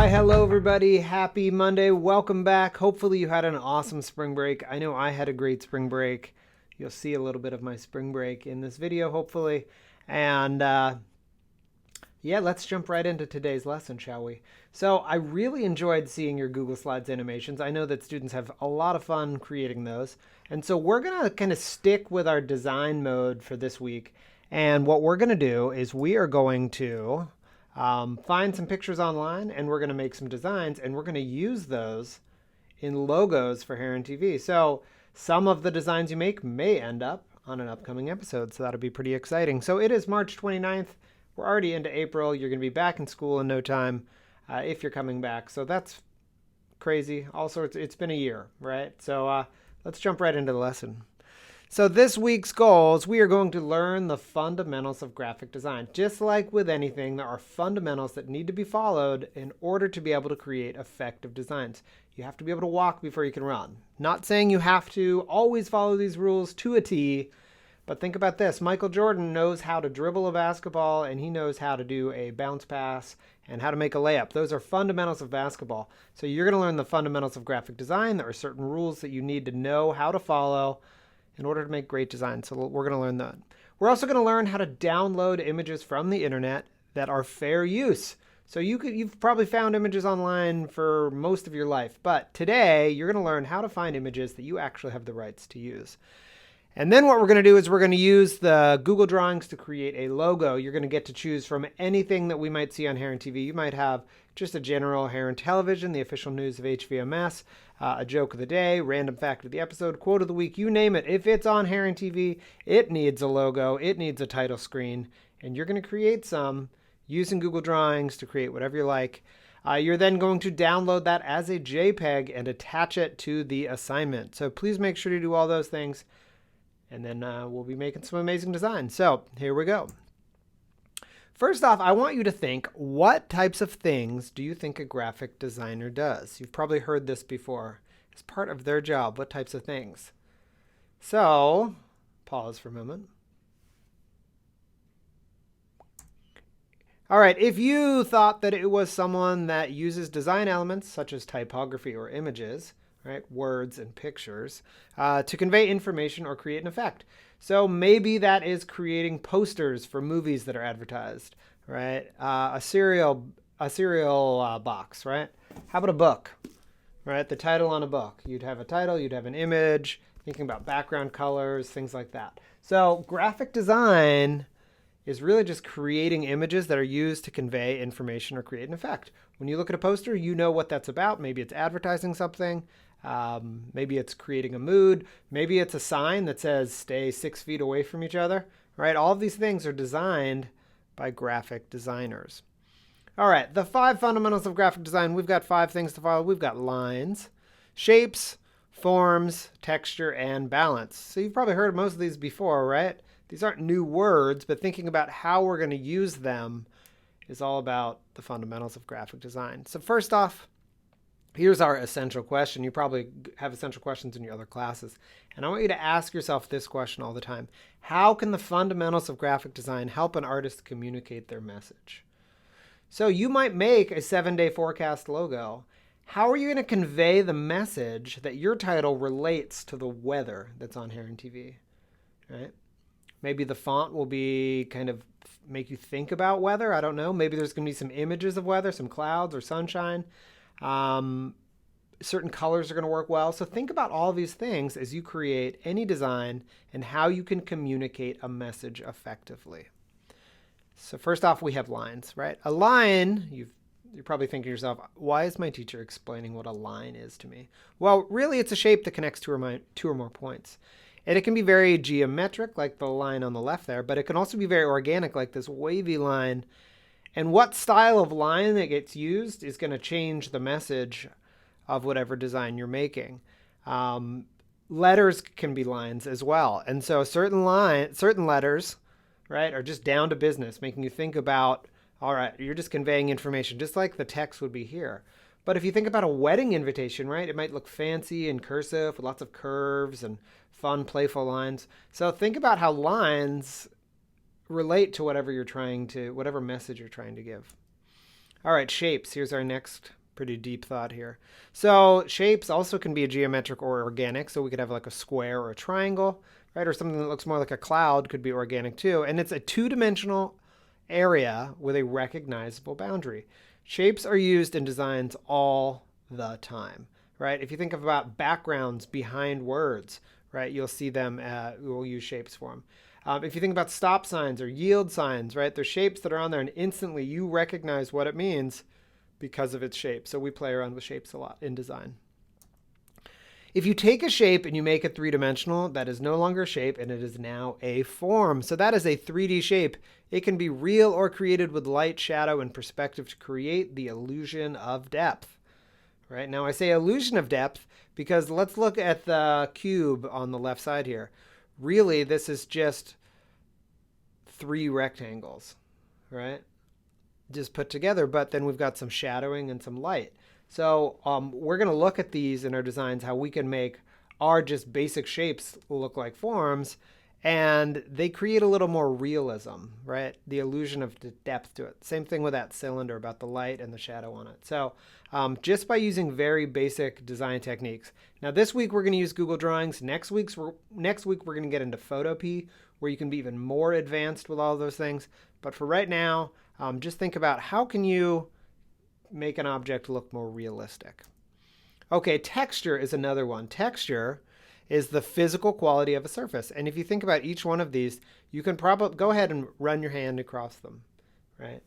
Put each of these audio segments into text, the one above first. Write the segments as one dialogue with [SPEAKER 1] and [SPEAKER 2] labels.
[SPEAKER 1] Why, hello everybody. Happy Monday. Welcome back. Hopefully you had an awesome spring break. I know I had a great spring break. You'll see a little bit of my spring break in this video, hopefully. And yeah, let's jump right into today's lesson, shall we? So I really enjoyed seeing your Google Slides animations. I know that students have a lot of fun creating those. And so we're going to kind of stick with our design mode for this week. And what we're going to do is we are going to find some pictures online, and we're going to make some designs, and we're going to use those in logos for Heron TV. So some of the designs you make may end up on an upcoming episode, so that'll be pretty exciting. So it is March 29th. We're already into April. You're going to be back in school in no time if you're coming back. So that's crazy. Also, it's been a year, right? So let's jump right into the lesson. So this week's goals, we are going to learn the fundamentals of graphic design. Just like with anything, there are fundamentals that need to be followed in order to be able to create effective designs. You have to be able to walk before you can run. Not saying you have to always follow these rules to a T, but think about this. Michael Jordan knows how to dribble a basketball, and he knows how to do a bounce pass and how to make a layup. Those are fundamentals of basketball. So you're going to learn the fundamentals of graphic design. There are certain rules that you need to know how to follow in order to make great designs. So we're going to learn that. We're also going to learn how to download images from the internet that are fair use. So you've probably found images online for most of your life, but today you're going to learn how to find images that you actually have the rights to use. And then what we're going to do is we're going to use the Google Drawings to create a logo. You're going to get to choose from anything that we might see on Heron TV. You might have just a general Heron Television, the official news of HVMS, a joke of the day, random fact of the episode, quote of the week, you name it. If it's on Heron TV, it needs a logo, it needs a title screen, and you're going to create some using Google Drawings to create whatever you like. You're then going to download that as a JPEG and attach it to the assignment. So please make sure to do all those things. And then we'll be making some amazing designs. So here we go. First off, I want you to think, what types of things do you think a graphic designer does? You've probably heard this before. As part of their job, what types of things? So pause for a moment. All right, if you thought that it was someone that uses design elements such as typography or images, right, words and pictures, to convey information or create an effect. So maybe that is creating posters for movies that are advertised, right? A cereal box, right? How about a book, right? The title on a book. You'd have a title, you'd have an image, thinking about background colors, things like that. So graphic design is really just creating images that are used to convey information or create an effect. When you look at a poster, you know what that's about. Maybe it's advertising something. Maybe it's creating a mood. Maybe it's a sign that says stay 6 feet away from each other, right? All of these things are designed by graphic designers. All right, the 5 fundamentals of graphic design. We've got 5 things to follow. We've got lines, shapes, forms, texture, and balance. So you've probably heard most of these before, right? These aren't new words, but thinking about how we're going to use them is all about the fundamentals of graphic design. So first off, here's our essential question. You probably have essential questions in your other classes. And I want you to ask yourself this question all the time. How can the fundamentals of graphic design help an artist communicate their message? So you might make a 7-day forecast logo. How are you going to convey the message that your title relates to the weather that's on Heron TV, right? Maybe the font will be kind of make you think about weather. I don't know. Maybe there's going to be some images of weather, some clouds or sunshine. Certain colors are going to work well. So think about all these things as you create any design and how you can communicate a message effectively. So first off, we have lines, right? A line, you're probably thinking to yourself, why is my teacher explaining what a line is to me? Well, really, it's a shape that connects two or more points. And it can be very geometric, like the line on the left there, but it can also be very organic, like this wavy line. And what style of line that gets used is going to change the message of whatever design you're making. Letters can be lines as well. And so certain letters, right, are just down to business, making you think about, all right, you're just conveying information, just like the text would be here. But if you think about a wedding invitation, right, it might look fancy and cursive with lots of curves and fun, playful lines. So think about how lines relate to whatever message you're trying to give. All right, shapes. Here's our next pretty deep thought here. So shapes also can be a geometric or organic. So we could have like a square or a triangle, right? Or something that looks more like a cloud could be organic too. And it's a two-dimensional area with a recognizable boundary. Shapes are used in designs all the time, right? If you think about backgrounds behind words, right, you'll see them, we'll use shapes for them. If you think about stop signs or yield signs, right, there's shapes that are on there and instantly you recognize what it means because of its shape. So we play around with shapes a lot in design. If you take a shape and you make it three-dimensional, that is no longer a shape and it is now a form. So that is a 3D shape. It can be real or created with light, shadow, and perspective to create the illusion of depth. Right now I say illusion of depth because let's look at the cube on the left side here. Really, this is just 3 rectangles, right? Just put together, but then we've got some shadowing and some light. So we're going to look at these in our designs, how we can make our just basic shapes look like forms, and they create a little more realism, right? The illusion of the depth to it. Same thing with that cylinder about the light and the shadow on it. So just by using very basic design techniques. Now this week we're going to use Google Drawings. Next week we're going to get into Photopea, where you can be even more advanced with all of those things. But for right now, just think about how can you make an object look more realistic. Okay, texture is another one. Texture is the physical quality of a surface. And if you think about each one of these, you can probably go ahead and run your hand across them, right?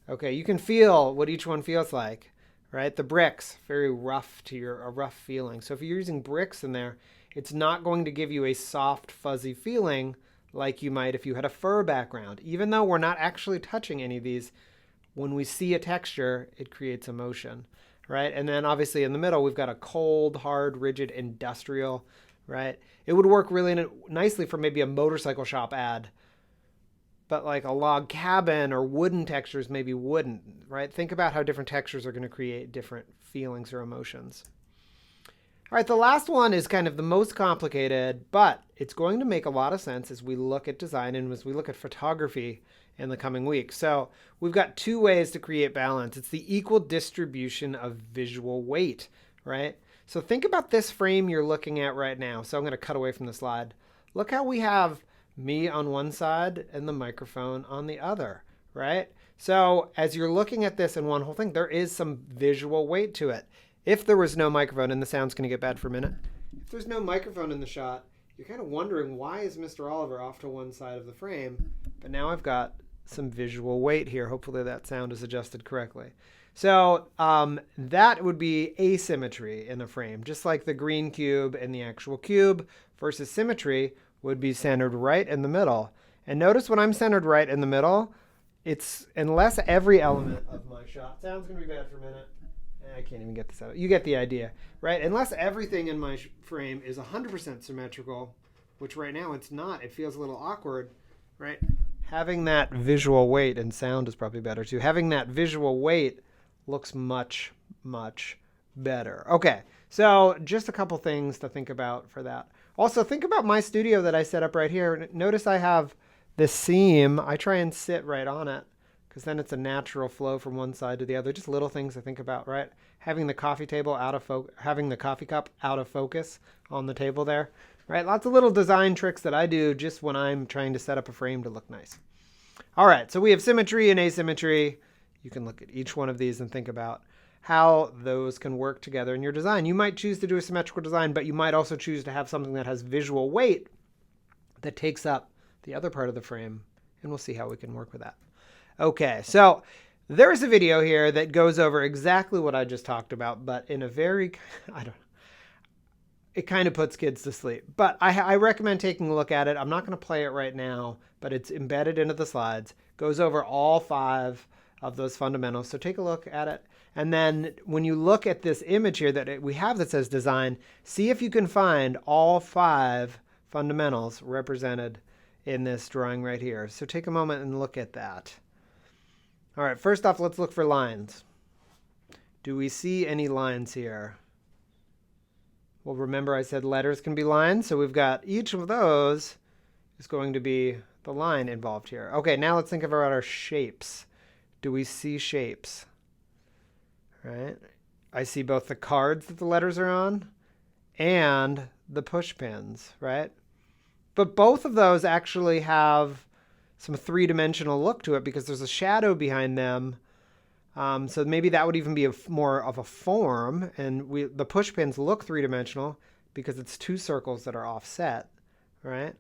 [SPEAKER 1] Okay, you can feel what each one feels like, right? The bricks, very rough a rough feeling. So if you're using bricks in there, it's not going to give you a soft, fuzzy feeling like you might if you had a fur background. Even though we're not actually touching any of these, when we see a texture, it creates emotion, right? And then obviously in the middle, we've got a cold, hard, rigid, industrial, right? It would work really nicely for maybe a motorcycle shop ad, but like a log cabin or wooden textures maybe wouldn't, right? Think about how different textures are going to create different feelings or emotions. All right, the last one is kind of the most complicated, but it's going to make a lot of sense as we look at design and as we look at photography in the coming weeks. So we've got 2 ways to create balance. It's the equal distribution of visual weight, right? So think about this frame you're looking at right now. So I'm going to cut away from the slide. Look how we have me on one side and the microphone on the other, right? So as you're looking at this in one whole thing, there is some visual weight to it. If there was no microphone, and the sound's going to get bad for a minute. If there's no microphone in the shot, you're kind of wondering, why is Mr. Oliver off to one side of the frame? But now I've got some visual weight here. Hopefully that sound is adjusted correctly. So that would be asymmetry in a frame, just like the green cube and the actual cube, versus symmetry would be centered right in the middle. And notice when I'm centered right in the middle, it's, unless every element of my shot, sound's going to be bad for a minute. I can't even get this out. You get the idea, right? Unless everything in my frame is 100% symmetrical, which right now it's not. It feels a little awkward, right? Having that visual weight, and sound is probably better too, having that visual weight looks much, much better. Okay, so just a couple things to think about for that. Also, think about my studio that I set up right here. Notice I have this seam. I try and sit right on it, because then it's a natural flow from one side to the other. Just little things to think about, right? Having the coffee table having the coffee cup out of focus on the table there, right? Lots of little design tricks that I do just when I'm trying to set up a frame to look nice. All right, so we have symmetry and asymmetry. You can look at each one of these and think about how those can work together in your design. You might choose to do a symmetrical design, but you might also choose to have something that has visual weight that takes up the other part of the frame, and we'll see how we can work with that. Okay, so there's a video here that goes over exactly what I just talked about, but in a very, it kind of puts kids to sleep. But I recommend taking a look at it. I'm not going to play it right now, but it's embedded into the slides. Goes over all 5 of those fundamentals. So take a look at it. And then when you look at this image here that we have that says design, see if you can find all 5 fundamentals represented in this drawing right here. So take a moment and look at that. All right, first off, let's look for lines. Do we see any lines here? Well, remember I said letters can be lines, so we've got each of those is going to be the line involved here. Okay, now let's think about our shapes. do we see shapes? Right? I see both the cards that the letters are on and the push pins, right? But both of those actually have some three-dimensional look to it because there's a shadow behind them. So maybe that would even be more of a form. And the push pins look three-dimensional because it's two circles that are offset, right?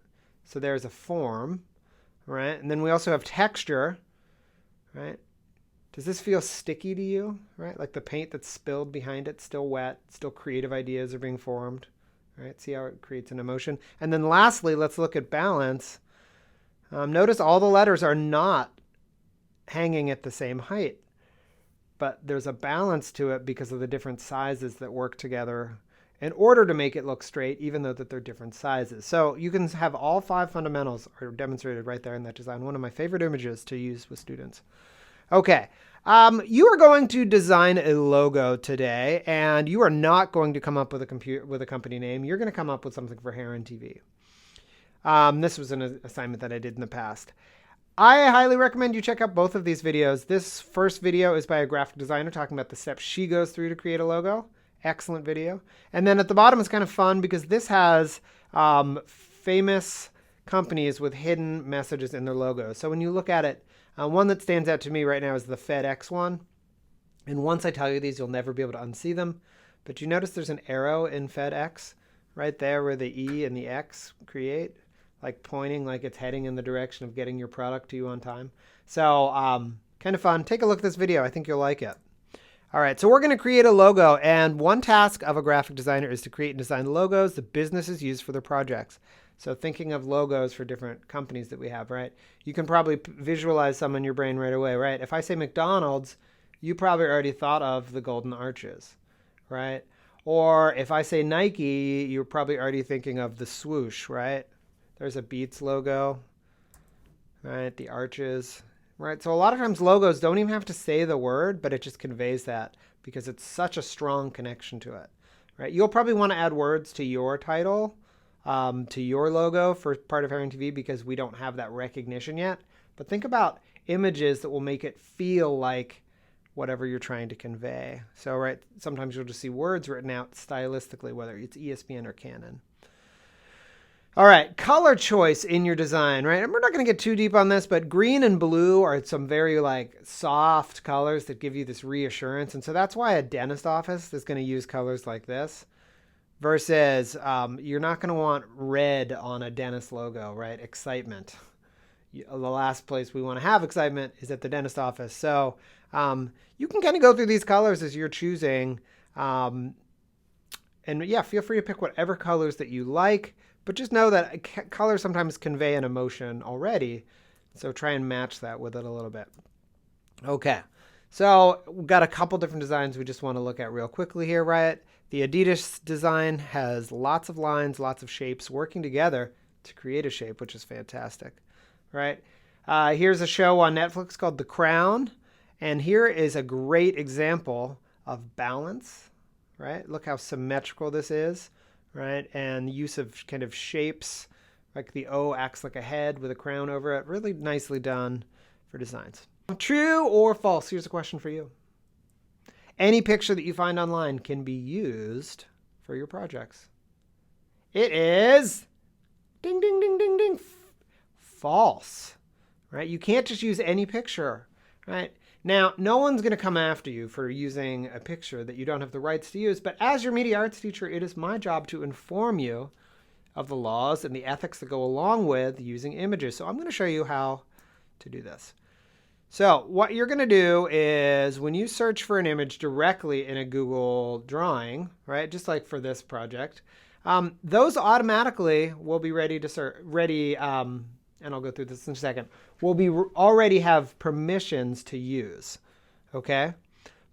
[SPEAKER 1] So there's a form, right? And then we also have texture, right? Does this feel sticky to you, right? Like the paint that's spilled behind it, still wet, still creative ideas are being formed, right? See how it creates an emotion. And then lastly, let's look at balance. Notice all the letters are not hanging at the same height, but there's a balance to it because of the different sizes that work together in order to make it look straight, even though that they're different sizes. So you can have all 5 fundamentals are demonstrated right there in that design. One of my favorite images to use with students. Okay, you are going to design a logo today, and you are not going to come up with a company name. You're going to come up with something for Heron TV. This was an assignment that I did in the past. I highly recommend you check out both of these videos. This first video is by a graphic designer talking about the steps she goes through to create a logo. Excellent video. And then at the bottom is kind of fun because this has famous companies with hidden messages in their logo. So when you look at it, one that stands out to me right now is the FedEx one. And once I tell you these, you'll never be able to unsee them. But you notice there's an arrow in FedEx right there where the E and the X create, like pointing like it's heading in the direction of getting your product to you on time. So kind of fun. Take a look at this video. I think you'll like it. All right, so we're going to create a logo. And one task of a graphic designer is to create and design logos the businesses use for their projects. So thinking of logos for different companies that we have, right? You can probably visualize some in your brain right away, right? If I say McDonald's, you probably already thought of the golden arches, right? Or if I say Nike, you're probably already thinking of the swoosh, right? There's a Beats logo, right? The arches, right? So a lot of times logos don't even have to say the word, but it just conveys that because it's such a strong connection to it, right? You'll probably want to add words to your title, to your logo for part of Heron TV because we don't have that recognition yet. But think about images that will make it feel like whatever you're trying to convey. So, right, sometimes you'll just see words written out stylistically, whether it's ESPN or Canon. All right, color choice in your design, right? And we're not going to get too deep on this, but green and blue are some very like soft colors that give you this reassurance. And so that's why a dentist office is going to use colors like this. Versus you're not going to want red on a dentist logo, right? Excitement. The last place we want to have excitement is at the dentist office. So you can kind of go through these colors as you're choosing. And yeah, feel free to pick whatever colors that you like. But just know that colors sometimes convey an emotion already. So try and match that with it a little bit. Okay. So we've got a couple different designs we just want to look at real quickly here, right? The Adidas design has lots of lines, lots of shapes working together to create a shape, which is fantastic, right? Here's a show on Netflix called The Crown. And here is a great example of balance, right? Look how symmetrical this is, right? And use of kind of shapes, like the O acts like a head with a crown over it. Really nicely done for designs. True or false? Here's a question for you. Any picture that you find online can be used for your projects. It is, ding, ding, ding, ding, ding, false, right? You can't just use any picture, right? Now, no one's going to come after you for using a picture that you don't have the rights to use, but as your media arts teacher, it is my job to inform you of the laws and the ethics that go along with using images. So I'm going to show you how to do this. So what you're going to do is when you search for an image directly in a Google drawing, right, just like for this project, those automatically will be ready to and I'll go through this in a second, will be already have permissions to use, okay?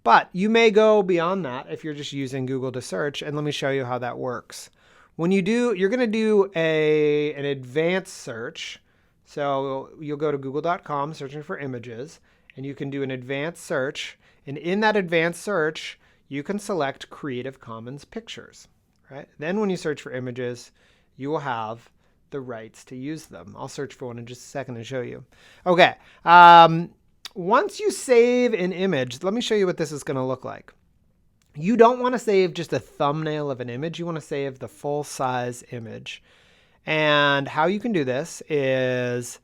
[SPEAKER 1] But you may go beyond that if you're just using Google to search, and let me show you how that works. When you do, you're going to do an advanced search. So you'll go to google.com, searching for images, and you can do an advanced search. And in that advanced search, you can select Creative Commons pictures, right? Then when you search for images, you will have the rights to use them. I'll search for one in just a second and show you. Okay. once you save an image, let me show you what this is going to look like. You don't want to save just a thumbnail of an image. You want to save the full size image. And how you can do this is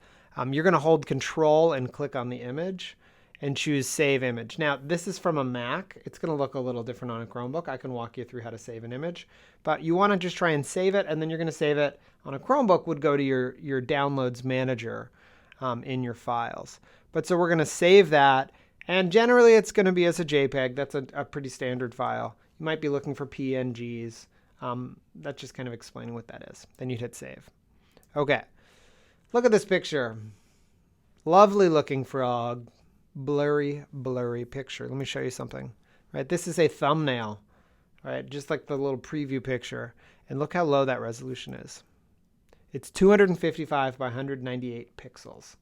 [SPEAKER 1] you're going to hold Control and click on the image and choose Save Image. Now, this is from a Mac. It's going to look a little different on a Chromebook. I can walk you through how to save an image. But you want to just try and save it, and then you're going to save it on a Chromebook would go to your Downloads Manager in your files. But so we're going to save that, and generally it's going to be as a JPEG. That's a pretty standard file. You might be looking for PNGs. That's just kind of explaining what that is. Then you'd hit save. Okay, look at this picture. Lovely looking frog. Blurry picture. Let me show you something. Right, this is a thumbnail. Right, just like the little preview picture. And look how low that resolution is. It's 255 by 198 pixels.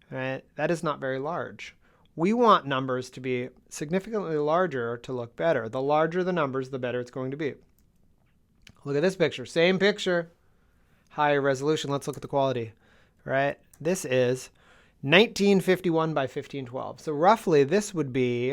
[SPEAKER 1] Right, that is not very large. We want numbers to be significantly larger to look better. The larger the numbers, the better it's going to be. Look at this picture. Same picture, higher resolution. Let's look at the quality. Right, this is 1951 by 1512. So roughly this would be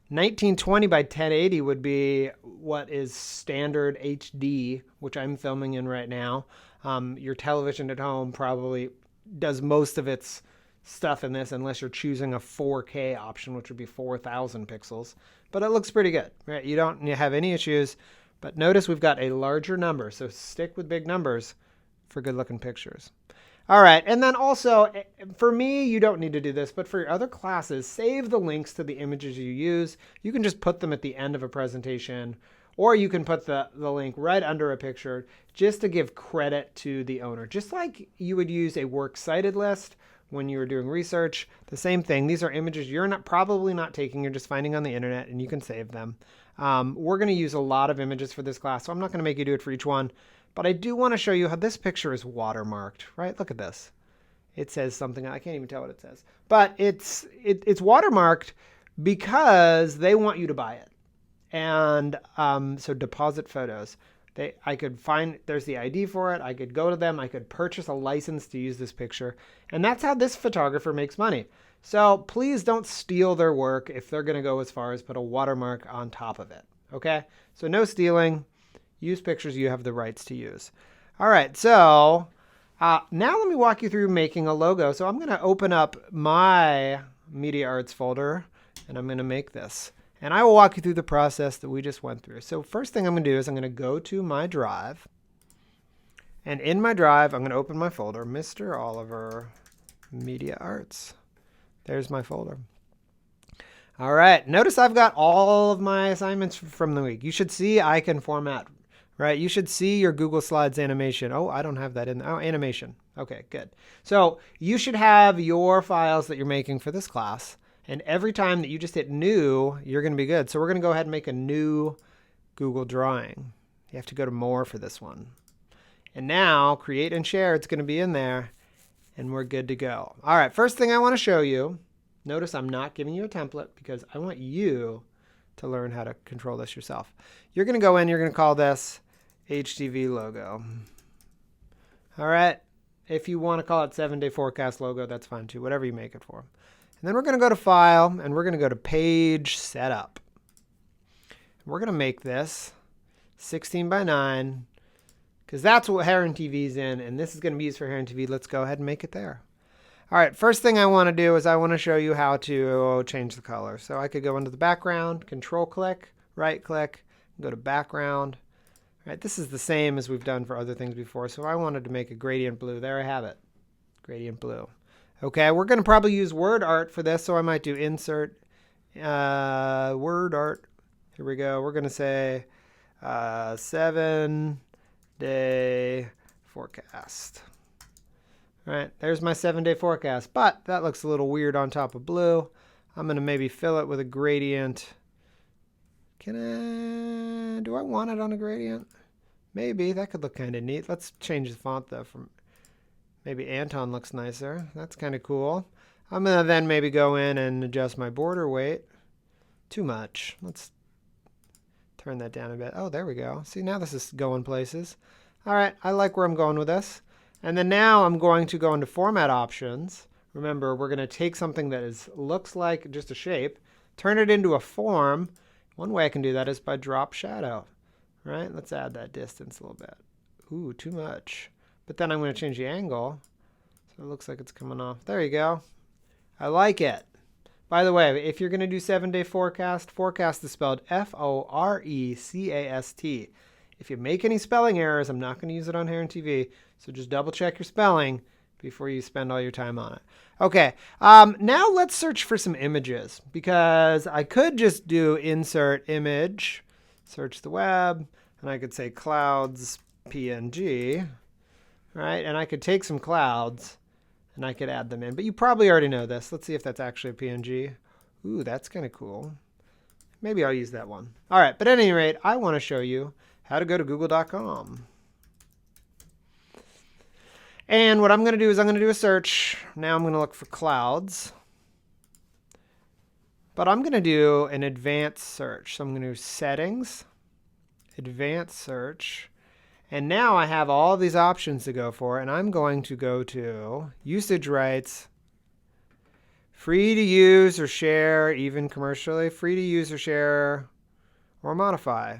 [SPEAKER 1] 1920 by 1080 would be what is standard HD, which I'm filming in right now. Your television at home probably does most of its stuff in this unless you're choosing a 4K option, which would be 4,000 pixels. But it looks pretty good, right? You don't have any issues. But notice we've got a larger number, so stick with big numbers for good looking pictures. All right, and then also, for me, you don't need to do this, but for your other classes, save the links to the images you use. You can just put them at the end of a presentation, or you can put the link right under a picture just to give credit to the owner. Just like you would use a works cited list when you were doing research, the same thing. These are images you're probably not taking, you're just finding on the internet, and you can save them. We're going to use a lot of images for this class, so I'm not going to make you do it for each one. But I do want to show you how this picture is watermarked, right? Look at this. It says something. I can't even tell what it says. But it's watermarked because they want you to buy it. And so deposit photos. I could find, there's the ID for it. I could go to them. I could purchase a license to use this picture. And that's how this photographer makes money. So please don't steal their work if they're going to go as far as put a watermark on top of it. Okay? So no stealing. Use pictures you have the rights to use. All right, so now let me walk you through making a logo. So I'm going to open up my Media Arts folder, and I'm going to make this. And I will walk you through the process that we just went through. So first thing I'm going to do is I'm going to go to my drive. And in my drive, I'm going to open my folder, Mr. Oliver Media Arts. There's my folder. All right, notice I've got all of my assignments from the week. You should see icon format. Right, you should see your Google Slides animation. Oh, I don't have that in there. Oh, animation. Okay, good. So you should have your files that you're making for this class. And every time that you just hit new, you're going to be good. So we're going to go ahead and make a new Google drawing. You have to go to more for this one. And now create and share. It's going to be in there. And we're good to go. All right, first thing I want to show you. Notice I'm not giving you a template because I want you to learn how to control this yourself. You're going to go in. You're going to call this HTV logo. All right. If you want to call it 7-day forecast logo, that's fine too, whatever you make it for. And then we're going to go to File, and we're going to go to Page Setup. We're going to make this 16 by 9 because that's what Heron TV's in, and this is going to be used for Heron TV. Let's go ahead and make it there. All right, first thing I want to do is I want to show you how to change the color. So I could go into the background, control click, right click, go to background. All right, this is the same as we've done for other things before. So I wanted to make a gradient blue. There I have it, gradient blue. Okay, we're going to probably use word art for this, so I might do insert word art. Here we go. We're going to say 7-day forecast. All right, there's my 7-day forecast, but that looks a little weird on top of blue. I'm going to maybe fill it with a gradient. Do I want it on a gradient? Maybe, that could look kind of neat. Let's change the font though from maybe Anton looks nicer. That's kind of cool. I'm going to then maybe go in and adjust my border weight. Too much. Let's turn that down a bit. Oh, there we go. See, now this is going places. All right, I like where I'm going with this. And then now I'm going to go into Format Options, Remember, we're going to take something that looks like just a shape, turn it into a form. One way I can do that is by drop shadow, right? Let's add that distance a little bit. Ooh, too much. But then I'm going to change the angle, so it looks like it's coming off. There you go. I like it. By the way, if you're going to do 7-day forecast, forecast is spelled F-O-R-E-C-A-S-T. If you make any spelling errors, I'm not going to use it on Heron TV, so just double check your spelling before you spend all your time on it. Okay, now let's search for some images, because I could just do insert image, search the web, and I could say clouds PNG, right? And I could take some clouds and I could add them in. But you probably already know this. Let's see if that's actually a PNG. Ooh, that's kind of cool. Maybe I'll use that one. All right, but at any rate, I want to show you how to go to google.com. And what I'm going to do is I'm going to do a search. Now I'm going to look for clouds. But I'm going to do an advanced search. So I'm going to do settings, advanced search. And now I have all these options to go for, and I'm going to go to usage rights, free to use or share, even commercially, free to use or share, or modify.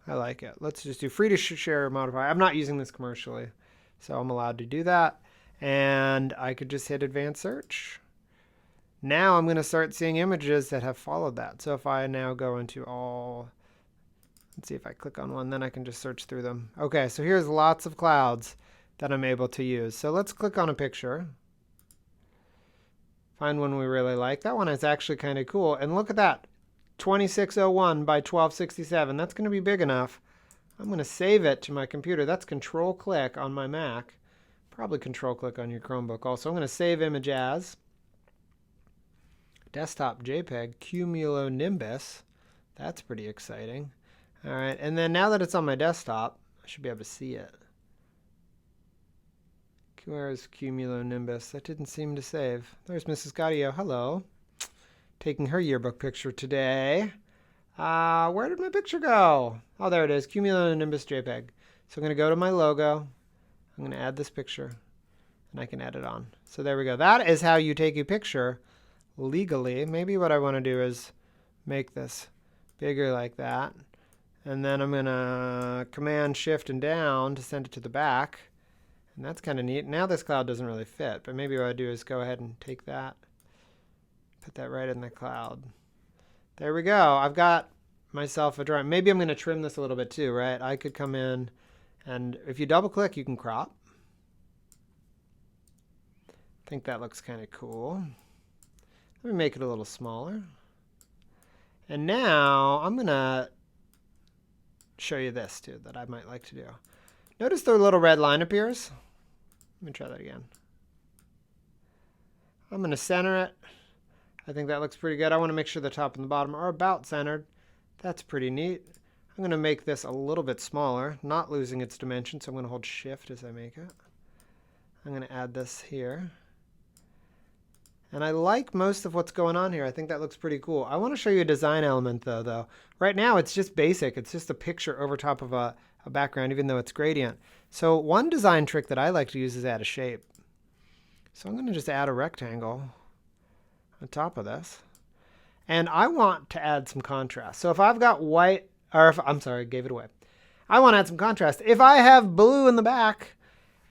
[SPEAKER 1] I like it. Let's just do free to share or modify. I'm not using this commercially, so I'm allowed to do that. And I could just hit advanced search. Now I'm going to start seeing images that have followed that. So if I now go into all... Let's see if I click on one, then I can just search through them. Okay, so here's lots of clouds that I'm able to use. So let's click on a picture. Find one we really like. That one is actually kind of cool. And look at that, 2601 by 1267. That's going to be big enough. I'm going to save it to my computer. That's Control-click on my Mac. Probably Control-click on your Chromebook also. I'm going to save image as desktop JPEG, cumulonimbus. That's pretty exciting. All right, and then now that it's on my desktop, I should be able to see it. Where's cumulonimbus? That didn't seem to save. There's Mrs. Gaudio. Hello. Taking her yearbook picture today. Where did my picture go? Oh, there it is, cumulonimbus JPEG. So I'm going to go to my logo. I'm going to add this picture, and I can add it on. So there we go. That is how you take a picture legally. Maybe what I want to do is make this bigger like that. And then I'm going to Command Shift and down to send it to the back. And that's kind of neat. Now this cloud doesn't really fit, but maybe what I do is go ahead and take that, put that right in the cloud. There we go. I've got myself a drawing. Maybe I'm going to trim this a little bit too, right? I could come in, and if you double click, you can crop. I think that looks kind of cool. Let me make it a little smaller. And now I'm going to show you this too that I might like to do. Notice the little red line appears. Let me try that again. I'm going to center it. I think that looks pretty good. I want to make sure the top and the bottom are about centered. That's pretty neat. I'm going to make this a little bit smaller, not losing its dimension, so I'm going to hold Shift as I make it. I'm going to add this here. And I like most of what's going on here. I think that looks pretty cool. I want to show you a design element though. Right now it's just basic. It's just a picture over top of a background, even though it's gradient. So one design trick that I like to use is add a shape. So I'm going to just add a rectangle on top of this. And I want to add some contrast. So if I've got white, or if, I'm sorry, I gave it away. I want to add some contrast. If I have blue in the back,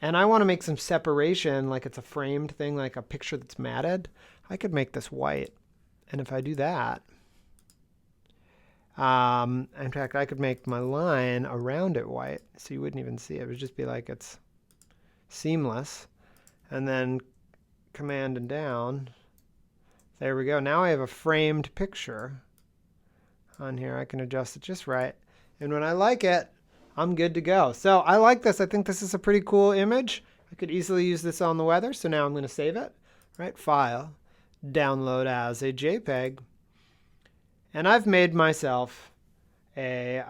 [SPEAKER 1] and I want to make some separation, like it's a framed thing, like a picture that's matted, I could make this white. And if I do that, in fact, I could make my line around it white, so you wouldn't even see it. It would just be like it's seamless. And then Command and down. There we go. Now I have a framed picture on here. I can adjust it just right. And when I like it, I'm good to go. So I like this. I think this is a pretty cool image. I could easily use this on the weather. So now I'm going to save it. Right? File, download as a JPEG. And I've made myself a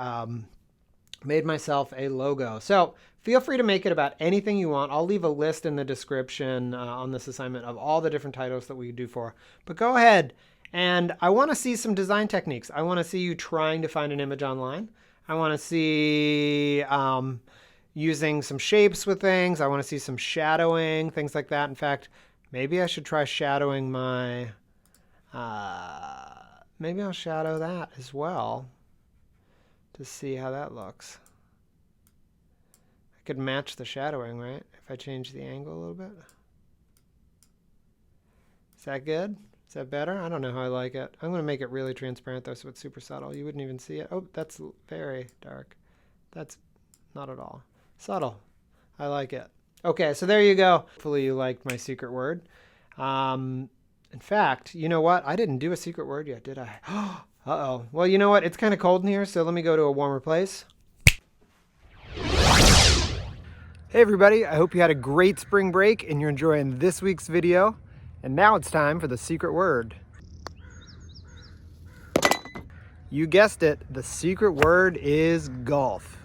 [SPEAKER 1] logo. So feel free to make it about anything you want. I'll leave a list in the description on this assignment of all the different titles that we could do for. But go ahead, and I want to see some design techniques. I want to see you trying to find an image online. I want to see using some shapes with things. I want to see some shadowing, things like that. In fact, Maybe I should try shadowing my, maybe I'll shadow that as well to see how that looks. I could match the shadowing, right? If I change the angle a little bit. Is that good? Is that better? I don't know how I like it. I'm going to make it really transparent though, so it's super subtle. You wouldn't even see it. Oh, that's very dark. That's not at all. Subtle. I like it. Okay, so there you go. Hopefully you liked my secret word. In fact, you know what? I didn't do a secret word yet, did I? Uh-oh. Well, you know what? It's kind of cold in here, so let me go to a warmer place. Hey everybody, I hope you had a great spring break and you're enjoying this week's video. And now it's time for the secret word. You guessed it, the secret word is golf.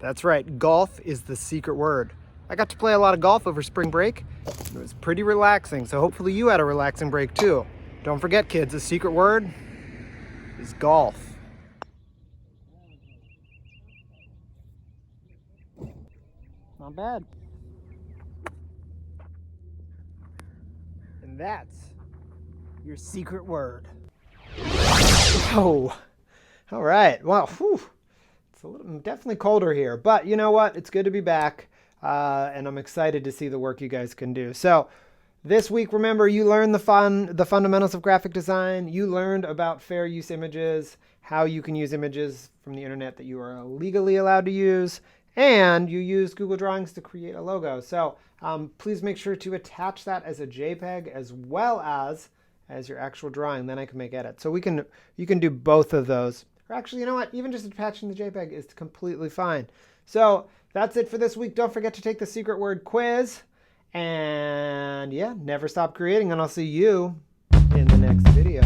[SPEAKER 1] That's right, golf is the secret word. I got to play a lot of golf over spring break. It was pretty relaxing, so hopefully you had a relaxing break too. Don't forget kids, the secret word is golf. Not bad. And that's your secret word. Whoa. All right. Well, whew. It's definitely colder here, but you know what? It's good to be back, and I'm excited to see the work you guys can do. So this week, remember, you learned the fundamentals of graphic design. You learned about fair use images, how you can use images from the internet that you are legally allowed to use, and you used Google Drawings to create a logo. So please make sure to attach that as a JPEG as well as your actual drawing. Then I can make edits. So you can do both of those. Or actually, you know what? Even just attaching the JPEG is completely fine. So that's it for this week. Don't forget to take the secret word quiz. And yeah, never stop creating. And I'll see you in the next video.